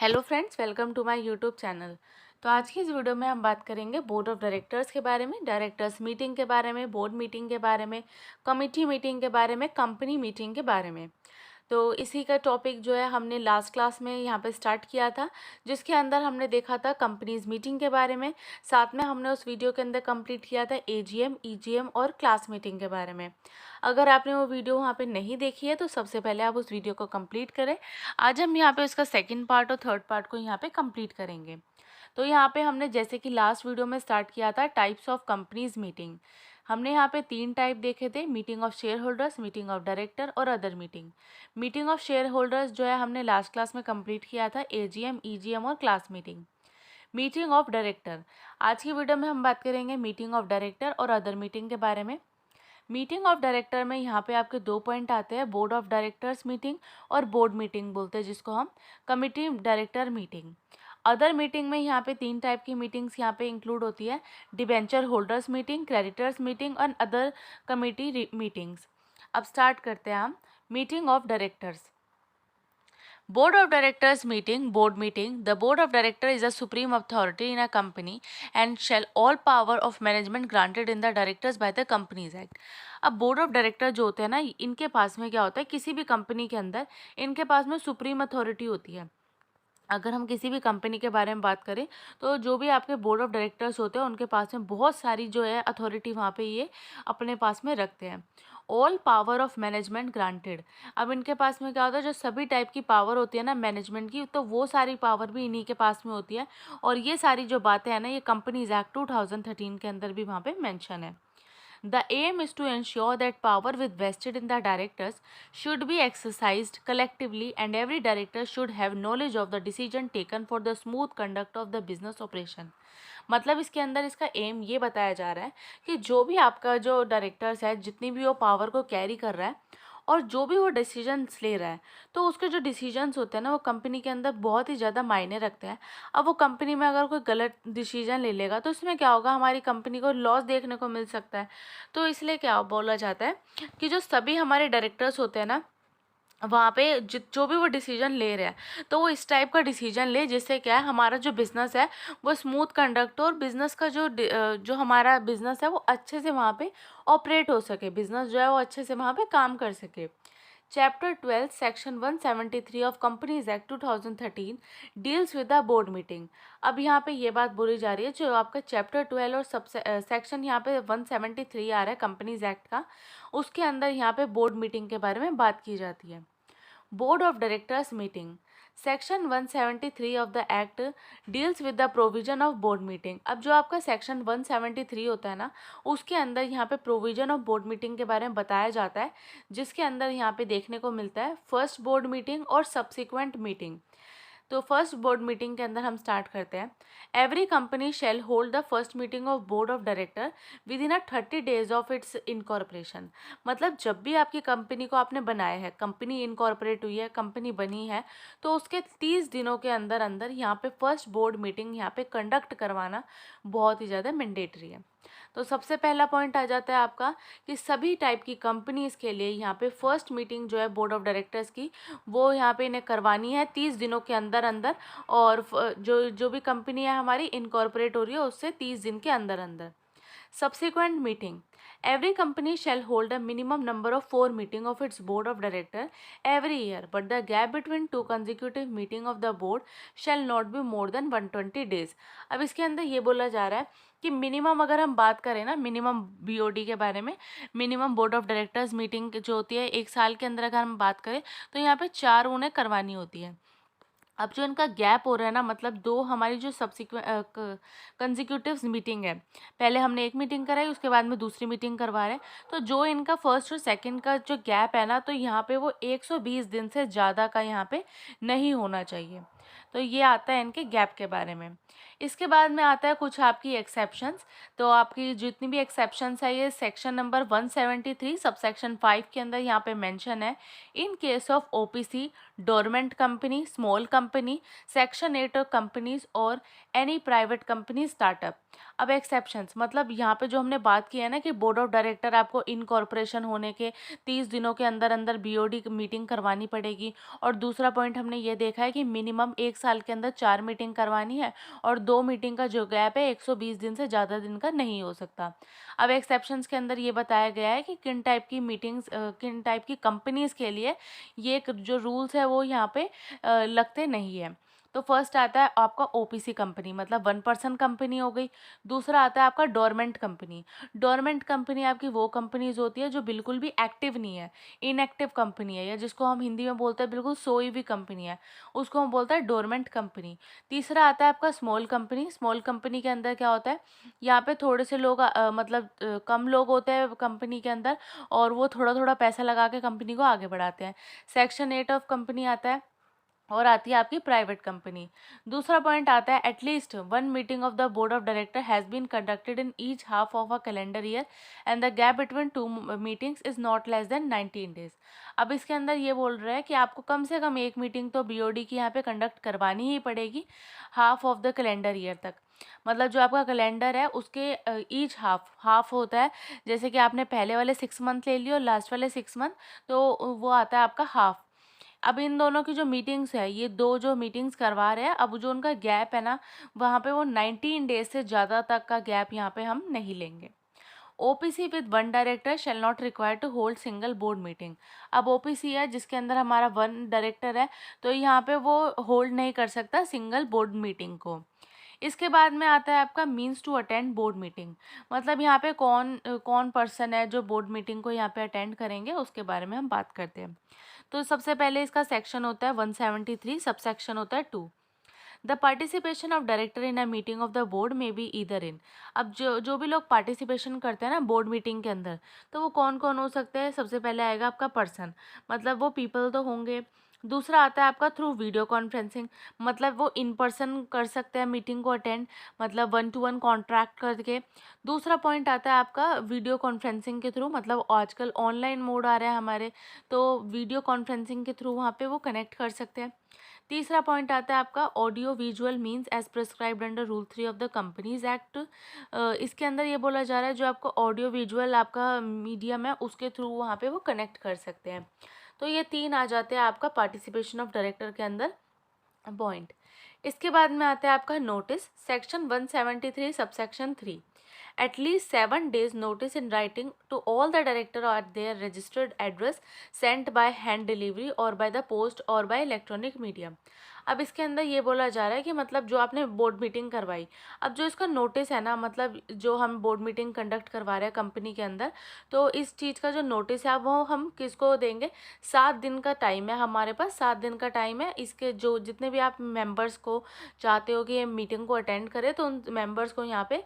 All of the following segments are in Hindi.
Hello friends, welcome to my YouTube channel. तो आज की इस वीडियो में हम बात करेंगे बोर्ड ऑफ डायरेक्टर्स के बारे में, डायरेक्टर्स मीटिंग के बारे में, बोर्ड मीटिंग के बारे में, कमिटी मीटिंग के बारे में, कंपनी मीटिंग के बारे में। तो इसी का टॉपिक जो है हमने लास्ट क्लास में यहाँ पे स्टार्ट किया था, जिसके अंदर हमने देखा था कंपनीज मीटिंग के बारे में। साथ में हमने उस वीडियो के अंदर कंप्लीट किया था एजीएम, ईजीएम और क्लास मीटिंग के बारे में। अगर आपने वो वीडियो वहाँ पे नहीं देखी है तो सबसे पहले आप उस वीडियो को कंप्लीट करें। आज हम यहाँ पे उसका सेकंड पार्ट और थर्ड पार्ट को यहाँ पे कंप्लीट करेंगे। तो यहाँ पे हमने जैसे कि लास्ट वीडियो में स्टार्ट किया था टाइप्स ऑफ कंपनीज मीटिंग। हमने यहाँ पे 3 टाइप देखे थे, meeting of share holders, meeting of director और other meeting. Meeting of share holders जो है हमने लास्ट क्लास में कंप्लीट किया था एजीएम, ईजीएम और class meeting. Meeting of director, आज की वीडियो में हम बात करेंगे मीटिंग ऑफ डायरेक्टर और अदर मीटिंग के बारे में। मीटिंग ऑफ डायरेक्टर में यहाँ पे आपके 2 पॉइंट आते हैं, बोर्ड ऑफ डायरेक्टर्स मीटिंग और बोर्ड मीटिंग बोलते हैं जिसको हम committee director meeting. Other meeting में यहाँ पे 3 टाइप की मीटिंग्स यहाँ पे इंक्लूड होती है, debenture holders meeting, creditors meeting और अदर कमिटी मीटिंग्स। अब स्टार्ट करते हैं हम meeting of directors. Board of Directors meeting, board meeting. The Board of Directors is a supreme authority in a company and shall all power of management granted in the directors by the Companies Act. अब बोर्ड ऑफ डायरेक्टर जो होते हैं ना, इनके पास में क्या होता है, किसी भी कंपनी के अंदर इनके पास में सुप्रीम अथॉरिटी होती है। अगर हम किसी भी कंपनी के बारे में बात करें तो जो भी आपके बोर्ड ऑफ डायरेक्टर्स होते हैं उनके पास में बहुत सारी जो है अथॉरिटी वहाँ पे ये अपने पास में रखते हैं। All power of management granted, अब इनके पास में क्या होता है, जो सभी टाइप की पावर होती है ना मैनेजमेंट की, तो वो सारी पावर भी इन्हीं के पास में होती है। और ये सारी जो बातें हैं ना, ये कंपनीज एक्ट 2013 के अंदर भी वहाँ पे मेंशन है। The aim is to ensure that power with vested in the directors should be exercised collectively and every director should have knowledge of the decision taken for the smooth conduct of the business operation. मतलब इसके अंदर इसका एम ये बताया जा रहा है कि जो भी आपका जो डायरेक्टर्स है, जितनी भी वो पावर को कैरी कर रहा है और जो भी वो डिसीजंस ले रहा है, तो उसके जो डिसीजंस होते हैं ना, वो कंपनी के अंदर बहुत ही ज़्यादा मायने रखते हैं। अब वो कंपनी में अगर कोई गलत डिसीजन ले लेगा तो उसमें क्या होगा, हमारी कंपनी को लॉस देखने को मिल सकता है। तो इसलिए क्या बोला जाता है कि जो सभी हमारे डायरेक्टर्स होते हैं ना, वहाँ पे जो भी वो डिसीजन ले रहे हैं तो वो इस टाइप का डिसीजन ले जिससे क्या है, हमारा जो बिज़नेस है वो स्मूथ कंडक्ट हो और बिज़नेस का जो हमारा बिज़नेस है वो अच्छे से वहाँ पे ऑपरेट हो सके, बिज़नेस जो है वो अच्छे से वहाँ पे काम कर सके। Chapter 12 section 173 of companies act 2013 deals with the board meeting. अब यहाँ पे ये बात बोली जा रही है, जो आपका चैप्टर 12 और सब सेक्शन यहाँ पे 173 आ रहा है कंपनीज एक्ट का, उसके अंदर यहाँ पे बोर्ड मीटिंग के बारे में बात की जाती है। Board of directors meeting, section 173 of the act deals with the provision of board meeting. अब जो आपका सेक्शन 173 होता है ना, उसके अंदर यहाँ पे प्रोविजन ऑफ बोर्ड मीटिंग के बारे में बताया जाता है, जिसके अंदर यहाँ पे देखने को मिलता है फर्स्ट बोर्ड मीटिंग और सब्सिक्वेंट मीटिंग। तो फर्स्ट बोर्ड मीटिंग के अंदर हम स्टार्ट करते हैं। Every company shell hold the first meeting of board of director with in 30 days of its incorporation. मतलब जब भी आपकी कंपनी को आपने बनाया है, कंपनी इनकॉर्पोरेट हुई है, कंपनी बनी है, तो उसके 30 दिनों के अंदर अंदर यहाँ पे फर्स्ट बोर्ड मीटिंग यहाँ पे कंडक्ट करवाना बहुत ही ज़्यादा मैंडेटरी है। तो सबसे पहला पॉइंट आ जाता है आपका कि सभी टाइप की कंपनीज़ के लिए यहाँ पे फर्स्ट मीटिंग जो है बोर्ड ऑफ डायरेक्टर्स की, वो यहाँ पे इन्हें करवानी है 30 दिनों के अंदर अंदर। और जो जो भी कंपनी है हमारी इनकॉर्पोरेट हो रही है उससे 30 दिन के अंदर अंदर। Subsequent meeting. Every company shall hold a minimum number of 4 meeting of its board of director every year, but the gap between 2 consecutive meeting of the board shall not be more than 120 days. अब इसके अंदर ये बोला जा रहा है कि मिनिमम अगर हम बात करें ना, मिनिमम बीओडी के बारे में, minimum board of directors meeting जो होती है 1 साल के अंदर अगर हम बात करें तो यहाँ पे 4 उन्हें करवानी होती है। अब जो इनका गैप हो रहा है ना, मतलब 2 हमारी जो सब्सिक्वेंट कंजिक्यूटिव मीटिंग है, पहले हमने एक मीटिंग कराई उसके बाद में दूसरी मीटिंग करवा रहे हैं, तो जो इनका फर्स्ट और सेकंड का जो गैप है ना, तो यहाँ पे वो 120 दिन से ज़्यादा का यहाँ पे नहीं होना चाहिए। तो ये आता है इनके गैप के बारे में। इसके बाद में आता है कुछ आपकी एक्सेप्शंस। तो आपकी जितनी भी एक्सेप्शंस है ये सेक्शन नंबर 173 सब सेक्शन 5 के अंदर यहाँ पे मेंशन है। In case of OPC, dormant company, small company, section 8 companies और एनी प्राइवेट कंपनी स्टार्टअप। अब एक्सेप्शंस, मतलब यहाँ पे जो हमने बात की है ना कि बोर्ड ऑफ डायरेक्टर आपको इनकॉर्पोरेशन होने के 30 दिनों के अंदर अंदर बीओडी मीटिंग करवानी पड़ेगी। और दूसरा पॉइंट हमने ये देखा है कि मिनिमम 1 साल के अंदर 4 मीटिंग करवानी है और 2 मीटिंग का जो गैप है 120 दिन से ज़्यादा दिन का नहीं हो सकता। अब एक्सेप्शंस के अंदर ये बताया गया है कि किन टाइप की मीटिंग्स, किन टाइप की कंपनीज़ के लिए ये जो रूल्स है वो यहाँ पे लगते नहीं है। तो फर्स्ट आता है आपका ओपीसी कंपनी, मतलब 1 पर्सन कंपनी हो गई। दूसरा आता है आपका डोरमेंट कंपनी। डोरमेंट कंपनी आपकी वो कंपनीज होती है जो बिल्कुल भी एक्टिव नहीं है, इनएक्टिव कंपनी है, या जिसको हम हिंदी में बोलते हैं बिल्कुल सोई हुई कंपनी है, उसको हम बोलते हैं डोरमेंट कंपनी। तीसरा आता है आपका स्मॉल कंपनी। स्मॉल कंपनी के अंदर क्या होता है, यहाँ पे थोड़े से लोग मतलब कम लोग होते हैं कंपनी के अंदर और वो थोड़ा थोड़ा पैसा लगा के कंपनी को आगे बढ़ाते हैं। सेक्शन 8 ऑफ कंपनी आता है और आती है आपकी प्राइवेट कंपनी। दूसरा पॉइंट आता है at least 1 meeting of the board of director has been conducted in each half of a calendar year and the gap between 2 meetings is not less than 19 days. अब इसके अंदर ये बोल रहा है कि आपको कम से कम एक मीटिंग तो बीओडी की यहाँ पे कंडक्ट करवानी ही पड़ेगी half of the calendar year तक। मतलब जो आपका कैलेंडर है उसके ईच हाफ होता है, जैसे कि आपने पहले वाले 6 मंथ ले लिए और लास्ट वाले 6 मंथ, तो वो आता है आपका हाफ। अब इन दोनों की जो मीटिंग्स है, ये दो जो मीटिंग्स करवा रहे हैं, अब जो उनका गैप है ना वहाँ पे वो 19 डेज से ज़्यादा तक का गैप यहाँ पे हम नहीं लेंगे। OPC with 1 director shall not require to hold single board meeting. अब ओपीसी है जिसके अंदर हमारा 1 डायरेक्टर है, तो यहाँ पे वो होल्ड नहीं कर सकता सिंगल बोर्ड मीटिंग को। इसके बाद में आता है आपका means to attend board meeting. मतलब यहाँ पे कौन कौन पर्सन है जो बोर्ड मीटिंग को यहाँ पे अटेंड करेंगे, उसके बारे में हम बात करते हैं। तो सबसे पहले इसका सेक्शन होता है 173, सब सेक्शन होता है 2। The participation of director in a meeting of the board में बी ईदर इन। अब जो भी लोग पार्टिसिपेशन करते हैं ना बोर्ड मीटिंग के अंदर, तो वो कौन कौन हो सकते हैं। सबसे पहले आएगा आपका पर्सन, मतलब वो पीपल तो होंगे। दूसरा आता है आपका थ्रू वीडियो कॉन्फ्रेंसिंग, मतलब वो इन पर्सन कर सकते हैं मीटिंग को अटेंड, मतलब 1-to-1 कॉन्ट्रैक्ट करके। दूसरा पॉइंट आता है आपका वीडियो कॉन्फ्रेंसिंग के थ्रू, मतलब आजकल ऑनलाइन मोड आ रहा है हमारे, तो वीडियो कॉन्फ्रेंसिंग के थ्रू वहाँ पे वो कनेक्ट कर सकते हैं। तीसरा पॉइंट आता है आपका audio visual means as prescribed under rule 3 of the companies act. इसके अंदर ये बोला जा रहा है जो आपका ऑडियो विजुअल आपका मीडियम है उसके थ्रू वहाँ पे वो कनेक्ट कर सकते हैं। तो ये 3 आ जाते हैं आपका पार्टिसिपेशन ऑफ डायरेक्टर के अंदर पॉइंट। इसके बाद में आता है आपका notice, section 173 subsection 3। At least 7 days notice in writing to all the director at their registered address sent by hand delivery or by the post or by electronic medium। अब इसके अंदर ये बोला जा रहा है कि मतलब जो आपने बोर्ड मीटिंग करवाई, अब जो इसका नोटिस है ना, मतलब जो हम बोर्ड मीटिंग कंडक्ट करवा रहे हैं कंपनी के अंदर, तो इस चीज़ का जो नोटिस है वो हम किसको देंगे। 7 दिन का टाइम है हमारे पास, 7 दिन का टाइम है। इसके जो जितने भी आप मेंबर्स को चाहते हो कि ये मीटिंग को अटेंड करें, तो उन मेंबर्स को यहाँ पे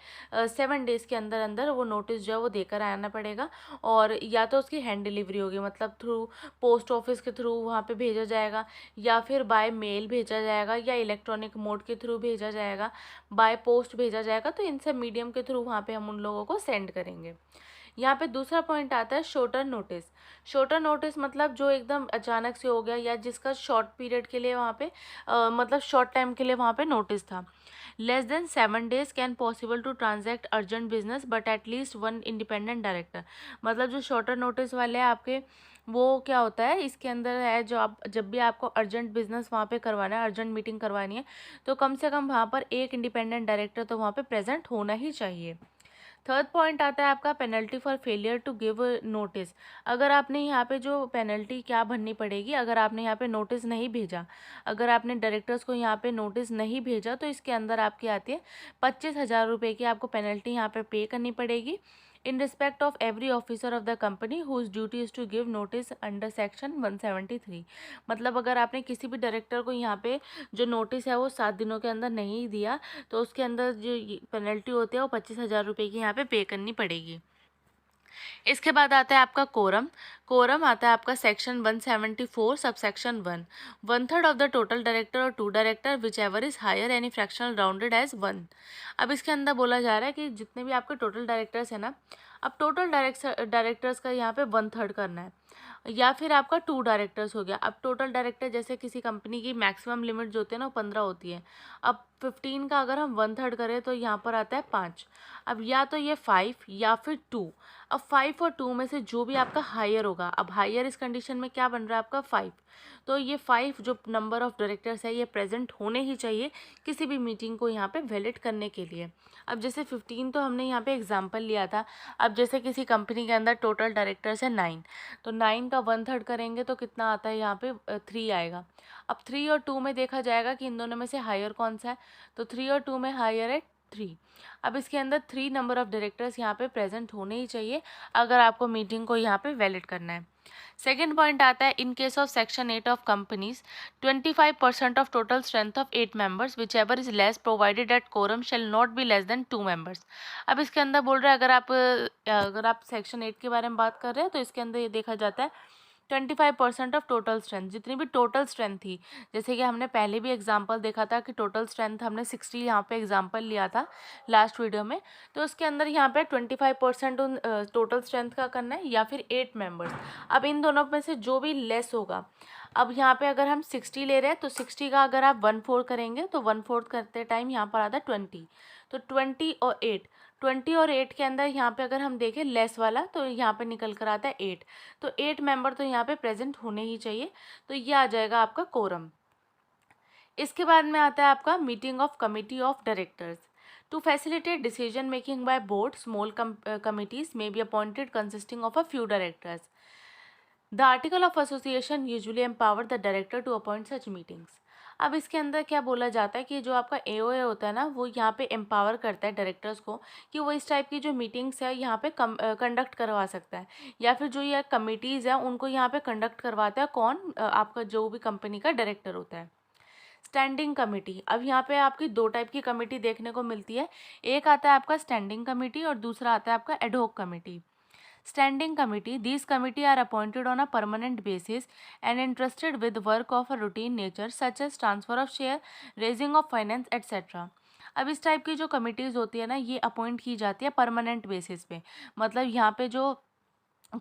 7 डेज़ के अंदर अंदर वो नोटिस जो है वो देकर आना पड़ेगा। और या तो उसकी हैंड डिलीवरी होगी, मतलब थ्रू पोस्ट ऑफिस के थ्रू वहाँ पे भेजा जाएगा, या फिर बाय मेल भेजा जाएगा, या इलेक्ट्रॉनिक मोड के थ्रू भेजा जाएगा, बाय पोस्ट भेजा जाएगा। तो इन सब मीडियम के थ्रू वहाँ पे हम उन लोगों को सेंड करेंगे। यहाँ पे दूसरा पॉइंट आता है शॉर्टर नोटिस। शॉर्टर नोटिस मतलब जो एकदम अचानक से हो गया या जिसका शॉर्ट पीरियड के लिए वहाँ पे मतलब शॉर्ट टाइम के लिए वहाँ पे नोटिस था। Less than 7 days can possible to transact urgent business but at least 1 independent director. मतलब जो शॉर्टर नोटिस वाले हैं आपके, वो क्या होता है इसके अंदर है, जो आप जब भी आपको अर्जेंट बिजनेस वहाँ पे करवाना है, अर्जेंट मीटिंग करवानी है, तो कम से कम वहाँ पर एक इंडिपेंडेंट डायरेक्टर तो वहाँ पे प्रेजेंट होना ही चाहिए। थर्ड पॉइंट आता है आपका penalty for failure to give notice. अगर आपने यहाँ पे जो पेनल्टी क्या भरनी पड़ेगी, अगर आपने यहाँ पे नोटिस नहीं भेजा, अगर आपने डायरेक्टर्स को यहाँ पे नोटिस नहीं भेजा, तो इसके अंदर आपकी आती है 25,000 रुपये की आपको पेनल्टी यहाँ पे पे करनी पड़ेगी in respect of every officer of the company whose duty is to give notice under section 173। मतलब अगर आपने किसी भी डायरेक्टर को यहाँ पे जो नोटिस है वो 7 दिनों के अंदर नहीं दिया, तो उसके अंदर जो पेनल्टी होती है वो 25,000 रुपये की यहाँ पे करनी पड़ेगी। इसके बाद आता है आपका कोरम। कोरम आता है आपका section 174 sub section 1। 1/3 of the total director और 2 director whichever is higher any fractional rounded as 1। अब इसके अंदर बोला जा रहा है कि जितने भी आपके टोटल डायरेक्टर्स हैं ना, अब टोटल डायरेक्टर्स का यहाँ पे 1/3 करना है। या फिर आपका 2 डायरेक्टर्स हो गया। अब टोटल डायरेक्टर जैसे किसी कंपनी की मैक्सिमम लिमिट जो होती है ना वो 15 होती है। अब 15 का अगर हम 1/3 करें तो यहाँ पर आता है 5। अब या तो ये 5 या फिर 2। अब 5 और 2 में से जो भी आपका हायर होगा, अब हायर इस कंडीशन में क्या बन रहा है आपका 5। तो ये 5 जो नंबर ऑफ डायरेक्टर्स है ये प्रेजेंट होने ही चाहिए किसी भी मीटिंग को यहाँ पे वैलिड करने के लिए। अब जैसे 15 तो हमने यहाँ पे एग्जांपल लिया था। अब जैसे किसी कंपनी के अंदर टोटल डायरेक्टर्स है 9, तो 9 का 1/3 करेंगे तो कितना आता है यहाँ पे 3 आएगा। अब 3 और 2 में देखा जाएगा कि इन दोनों में से हायर कौन सा है, तो 3 और 2 में हायर है 3। अब इसके अंदर 3 नंबर ऑफ डायरेक्टर्स यहाँ पे प्रेजेंट होने ही चाहिए अगर आपको मीटिंग को यहाँ पे वैलिड करना है। सेकेंड पॉइंट आता है in case of section 8 of companies 25% of total strength of 8 members whichever is less provided at quorum shall not be less than 2 members. अब इसके अंदर बोल रहे हैं अगर आप सेक्शन 8 के बारे में बात कर रहे हैं तो इसके अंदर ये देखा जाता है 25% ऑफ टोटल स्ट्रेंथ, जितनी भी टोटल स्ट्रेंथ थी। जैसे कि हमने पहले भी एग्जांपल देखा था कि टोटल स्ट्रेंथ हमने 60 यहाँ पे एग्जांपल लिया था लास्ट वीडियो में, तो उसके अंदर यहाँ पे 25% उन टोटल स्ट्रेंथ का करना है या फिर 8 मेंबर्स। अब इन दोनों में से जो भी लेस होगा, अब यहाँ पे अगर हम 60 ले रहे हैं तो 60 का अगर आप 1/4 करेंगे तो 1/4 करते टाइम यहाँ पर आता है 20। तो 20 और 8 के अंदर यहाँ पे अगर हम देखें लेस वाला तो यहाँ पे निकल कर आता है 8। तो 8 मेंबर तो यहाँ पे प्रेजेंट होने ही चाहिए, तो ये आ जाएगा आपका कोरम। इसके बाद में आता है आपका meeting of committee of directors. To facilitate decision making by board small committees may be appointed consisting of a few directors. The article of association usually empower the director to appoint such meetings. अब इसके अंदर क्या बोला जाता है कि जो आपका एओए होता है ना वो यहाँ पे एम्पावर करता है डायरेक्टर्स को कि वो इस टाइप की जो मीटिंग्स है यहाँ पे कंडक्ट करवा सकता है, या फिर जो ये कमिटीज़ है उनको यहाँ पे कंडक्ट करवाता है कौन, आपका जो भी कंपनी का डायरेक्टर होता है। स्टैंडिंग कमेटी, अब यहाँ पे आपकी 2 टाइप की कमेटी देखने को मिलती है। एक आता है आपका स्टैंडिंग कमेटी और दूसरा आता है आपका ad hoc committee. Standing committee, these committee are appointed on a permanent basis and entrusted with work of a routine nature such as transfer of share, raising of finance etc. अब इस टाइप की जो कमिटीज़ होती है ना ये अपॉइंट की जाती है परमानेंट बेसिस पे। मतलब यहाँ पे जो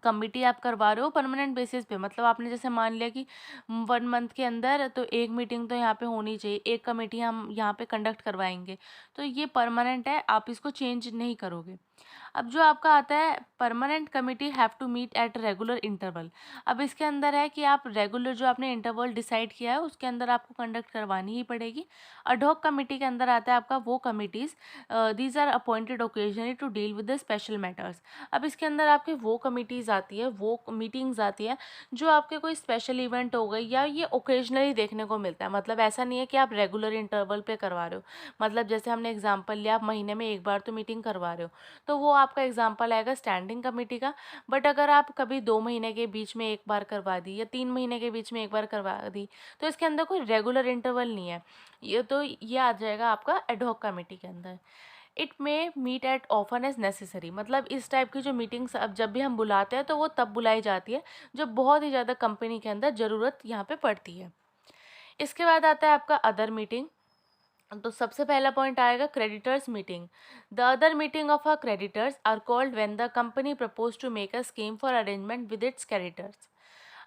कमिटी आप करवा रहे हो परमानेंट बेसिस पे, मतलब आपने जैसे मान लिया कि 1 मंथ के अंदर तो एक मीटिंग तो यहाँ पे होनी चाहिए, एक कमेटी हम यहाँ पे कंडक्ट करवाएंगे, तो ये परमानेंट है, आप इसको चेंज नहीं करोगे। अब जो आपका आता है permanent committee have to meet at regular interval. अब इसके अंदर है कि आप रेगुलर जो आपने इंटरवल डिसाइड किया है उसके अंदर आपको कंडक्ट करवानी ही पड़ेगी। अडॉक कमेटी के अंदर आता है आपका वो committees these are appointed occasionally to deal with the special matters. अब इसके अंदर आपके वो कमिटीज़ आती है, वो मीटिंग्स आती है जो आपके कोई स्पेशल इवेंट हो गई या ये ओकेजनली देखने को मिलता है। मतलब ऐसा नहीं है कि आप रेगुलर इंटरवल पे करवा रहे हो, मतलब जैसे हमने एग्जांपल लिया आप महीने में एक बार तो मीटिंग करवा रहे हो, तो वो आपका एग्जांपल आएगा स्टैंडिंग कमेटी का। बट अगर आप कभी 2 महीने के बीच में एक बार करवा दी या 3 महीने के बीच में एक बार करवा दी तो इसके अंदर कोई रेगुलर इंटरवल नहीं है, ये आ जाएगा आपका एडहॉक कमेटी के अंदर। It may meet at often as necessary, मतलब इस टाइप की जो मीटिंग्स अब जब भी हम बुलाते हैं तो वो तब बुलाई जाती है जब बहुत ही ज़्यादा कंपनी के अंदर ज़रूरत यहाँ पे पड़ती है। इसके बाद आता है आपका अदर मीटिंग। तो सबसे पहला पॉइंट आएगा creditors meeting. The other meeting of a creditors are called when the company propose to make a scheme for arrangement with its creditors.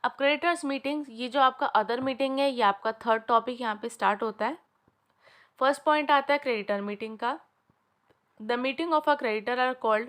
अब क्रेडिटर्स मीटिंग, ये जो आपका अदर मीटिंग है ये आपका थर्ड टॉपिक यहाँ पे स्टार्ट होता है। फर्स्ट पॉइंट आता है क्रेडिटर मीटिंग का। The meeting of a creditor are called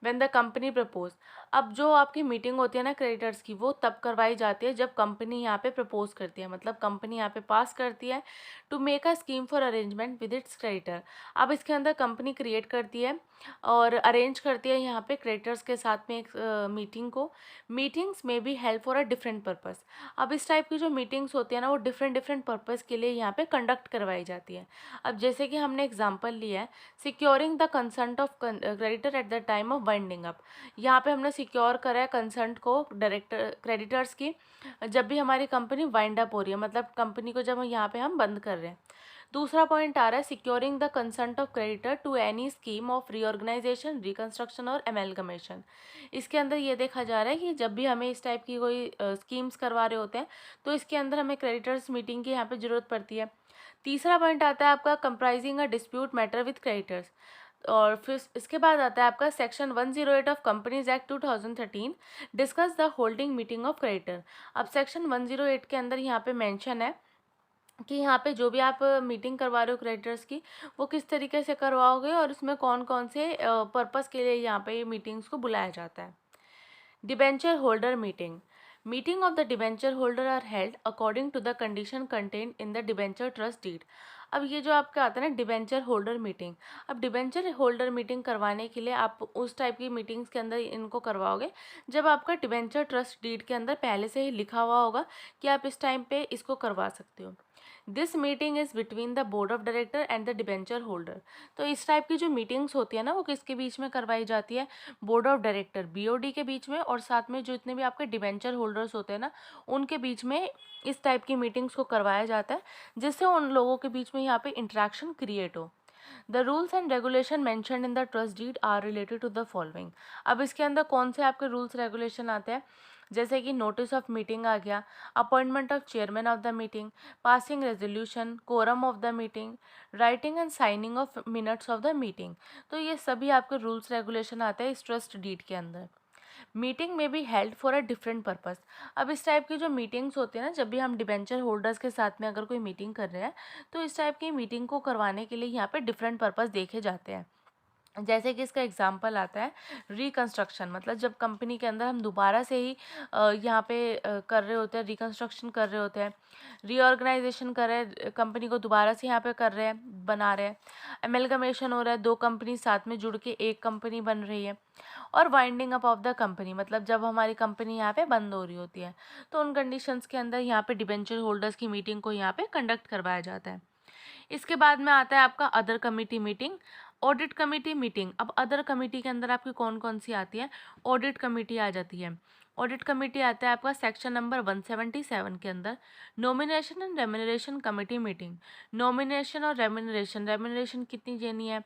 when the company propose. अब जो आपकी मीटिंग होती है ना क्रेडिटर्स की वो तब करवाई जाती है जब कंपनी यहाँ पे प्रपोज करती है, मतलब कंपनी यहाँ पे पास करती है to make a scheme for arrangement with its creditor. अब इसके अंदर कंपनी क्रिएट करती है और अरेंज करती है यहाँ पे क्रेडिटर्स के साथ में एक मीटिंग को। मीटिंग्स में B help for a different purpose. अब इस टाइप की जो मीटिंग्स होती है ना वो डिफरेंट डिफरेंट पर्पज़ के लिए यहाँ पे कंडक्ट करवाई जाती है। अब जैसे कि हमने एग्जाम्पल लिया है securing the consent of creditor at the time of winding up. यहाँ पे हमने सिक्योर करा है कंसेंट को डायरेक्टर क्रेडिटर्स की जब भी हमारी कंपनी वाइंड अप हो रही है, मतलब कंपनी को जब यहाँ पे हम बंद कर रहे हैं। दूसरा पॉइंट आ रहा है securing the consent of creditor to any scheme of reorganisation, reconstruction और एमेलगमेशन। इसके अंदर ये देखा जा रहा है कि जब भी हमें इस टाइप की कोई स्कीम्स करवा रहे होते हैं तो इसके अंदर हमें क्रेडिटर्स मीटिंग की यहाँ पे ज़रूरत पड़ती है। तीसरा पॉइंट आता है आपका comprising a dispute matter with creditors. और फिर इसके बाद आता है आपका section 108 of companies act 2013, discuss the holding meeting of creditor. अब सेक्शन 108 के अंदर यहाँ पे मेंशन है कि यहाँ पे जो भी आप मीटिंग करवा रहे हो क्रेडिटर्स की, वो किस तरीके से करवाओगे और उसमें कौन कौन से पर्पस के लिए यहाँ पे मीटिंग्स को बुलाया जाता है। Debenture holder meeting. Meeting of the debenture holder are held according to the condition contain in the debenture trust deed. अब ये जो आपका आता है ना डिबेंचर होल्डर मीटिंग, अब डिबेंचर होल्डर मीटिंग करवाने के लिए आप उस टाइप की मीटिंग्स के अंदर इनको करवाओगे जब आपका डिबेंचर ट्रस्ट डीड के अंदर पहले से ही लिखा हुआ होगा कि आप इस टाइम पे इसको करवा सकते हो। This meeting is between the board of director and the debenture holder. तो इस टाइप की जो मीटिंग्स होती है ना, वो किसके बीच में करवाई जाती है? बोर्ड ऑफ डायरेक्टर BOD के बीच में, और साथ में जो इतने भी आपके डिबेंचर होल्डर्स होते हैं ना, उनके बीच में इस टाइप की मीटिंग्स को करवाया जाता है, जिससे उन लोगों के बीच में यहाँ पे इंटरेक्शन क्रिएट हो। The rules and regulation mentioned in the trust deed are related to the following. अब इसके अंदर कौन से आपके रूल्स रेगुलेशन आते हैं? जैसे कि नोटिस ऑफ मीटिंग आ गया, appointment of chairman of the meeting, passing resolution, quorum of the meeting, writing and signing of minutes of the meeting. तो ये सभी आपके रूल्स रेगुलेशन आते हैं इस ट्रस्ट डीड के अंदर। मीटिंग में be held for a different purpose. अब इस टाइप की जो मीटिंग्स होती है ना, जब भी हम डिबेंचर होल्डर्स के साथ में अगर कोई मीटिंग कर रहे हैं, तो इस टाइप की मीटिंग को करवाने के लिए यहाँ पे डिफरेंट पर्पस देखे जाते हैं। जैसे कि इसका एग्जांपल आता है रिकंस्ट्रक्शन, मतलब जब कंपनी के अंदर हम दोबारा से ही यहाँ पे कर रहे होते हैं, रिकंस्ट्रक्शन कर रहे होते हैं, रीऑर्गेनाइजेशन कर रहे हैं, कंपनी को दोबारा से यहाँ पे कर रहे हैं, बना रहे हैं, एमेलगमेशन हो रहा है, दो कंपनी साथ में जुड़ के एक कंपनी बन रही है, और winding up of the company, मतलब जब हमारी कंपनी यहाँ पे बंद हो रही होती है, तो उन कंडीशंस के अंदर यहाँ पे डिबेंचर होल्डर्स की मीटिंग को यहाँ पे कंडक्ट करवाया जाता है। इसके बाद में आता है आपका other committee meeting, audit committee meeting. अब अदर कमेटी के अंदर आपकी कौन कौन सी आती है? ऑडिट कमेटी आ जाती है। ऑडिट कमेटी आता है आपका सेक्शन नंबर 177 के अंदर। Nomination and remuneration committee meeting. Nomination और रेम्यूनरेशन, रेम्यूनरेशन कितनी देनी है,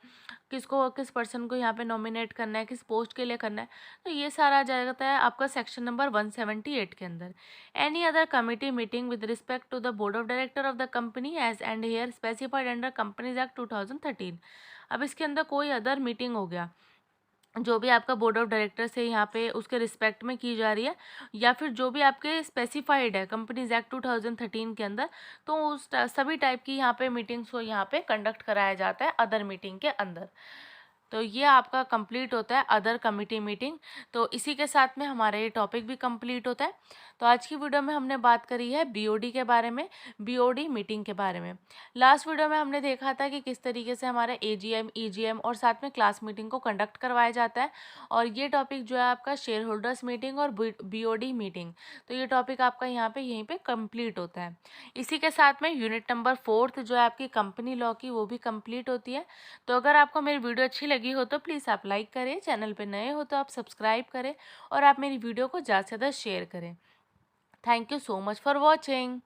किसको, किस पर्सन को यहाँ पे नॉमिनेट करना है, किस पोस्ट के लिए करना है, तो ये सारा आ जाता है आपका सेक्शन नंबर 178 के अंदर। Any other committee meeting with respect to the board of director of the company as and here specified under companies act 2013। अब इसके अंदर कोई अदर मीटिंग हो गया जो भी आपका बोर्ड ऑफ डायरेक्टर से यहाँ पे उसके रिस्पेक्ट में की जा रही है, या फिर जो भी आपके स्पेसिफाइड है कंपनीज एक्ट 2013 के अंदर, तो उस सभी टाइप की यहाँ पे मीटिंग्स को यहाँ पे कंडक्ट कराया जाता है अदर मीटिंग के अंदर। तो ये आपका कंप्लीट होता है अदर कमिटी मीटिंग। तो इसी के साथ में हमारा ये टॉपिक भी कंप्लीट होता है। तो आज की वीडियो में हमने बात करी है BOD के बारे में, BOD मीटिंग के बारे में। लास्ट वीडियो में हमने देखा था कि किस तरीके से हमारा AGM, EGM और साथ में क्लास मीटिंग को कंडक्ट करवाया जाता है, और ये टॉपिक जो है आपका शेयर होल्डर्स मीटिंग और BOD मीटिंग, तो ये टॉपिक आपका यहाँ पे यहीं पे कंप्लीट होता है। इसी के साथ में यूनिट नंबर 4 जो है आपकी कंपनी लॉ की, वो भी कंप्लीट होती है। तो अगर आपको मेरी वीडियो अच्छी लगी हो तो प्लीज़ आप लाइक करें, चैनल पे नए हो तो आप सब्सक्राइब करें, और आप मेरी वीडियो को ज़्यादा से ज़्यादा शेयर करें। Thank you so much for watching.